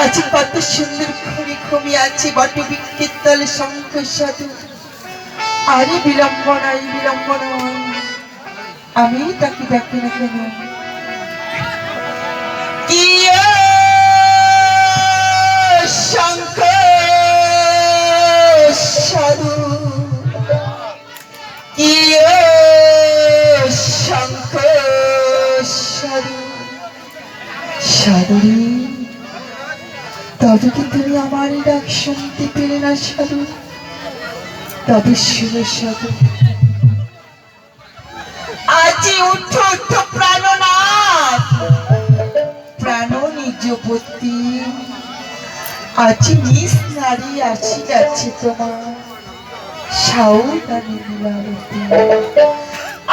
আজ কত সুন্দর ঘরে ঘুমিয়ে আছে বটবৃক্ষের তলে শঙ্খ সাধু। আরে বিলম্বনাই বিলম্বনাই, আমি তাকে ডাকি না কেন? কি শঙ্খ সাধু, কি শঙ্খ সাধু। সাধুরে, তবে কি তুমি আমার ডাক শুনতে পেলে না সাধু? তবে শুনে সাধু, আজি উঠো উঠো প্রাণনাথ, প্রাণ নিজপতি। আজি নিজ নারী আসি যাচ্ছে তোমার সাউদানি লীলাবতী।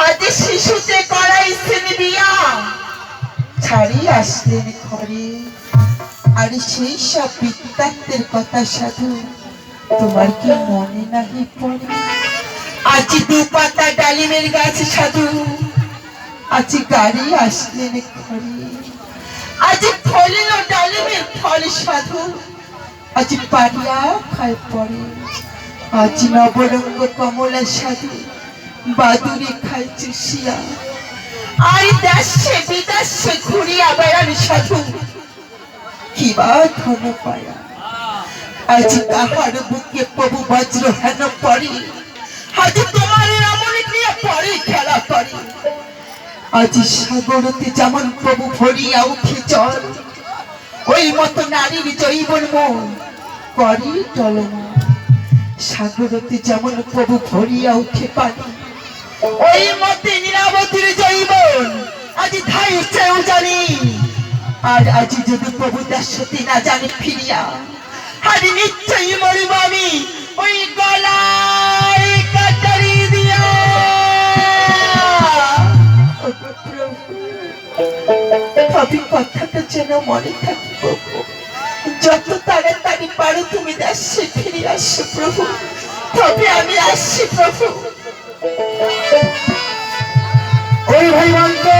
আজি শিশুতে করাইছেন বিয়া, ছাড়ি আসলেন ঘরে। আর সেই সব বৃত্তান্তের কথা সাধু তোমার কি মনে নাহি পড়ে? আজি দু পাতা ডালিমের গাছ সাধু, আজি গাড়ি আসলেন ঘরে। আজি ফলিল ডালিমের ফল সাধু, আজি পারিয়া খায় পড়ে। আজি নবরঙ্গ কমলা সাধু, বাদুরে খায় চুষিয়া। আর দেশে বিদেশে ঘুরিয়া বেড়ান সাধু, কিবা ধন পায়া। আজি তাহার বুকে প্রভু বজ্র হেন পড়ে, আজি তোমার এমন নিয়ে পরে খেলা করে। আজি সাগরতে যেমন প্রভু ভরিয়া উঠে জল, ওই মতো নারীর জৈবন মন করি টলমল। সাগরতে যেমন প্রভু ভরিয়া উঠে পানি, ওই মতে নীলাবতীর জৈবন আজি ধাইছেও জানি। আর আজি যদি প্রভু দেশতে না জানে ফিরিয়া, আর নিশ্চয়ই মরিব আমি ওই গলায় কাটারি দিয়া। তবে কথাটা যেন মনে থাকে প্রভু, যত তাড়াতাড়ি পারো তুমি দেশে ফিরে আসো প্রভু। তবে আমি আসছি প্রভু। ওই ভাই মানতে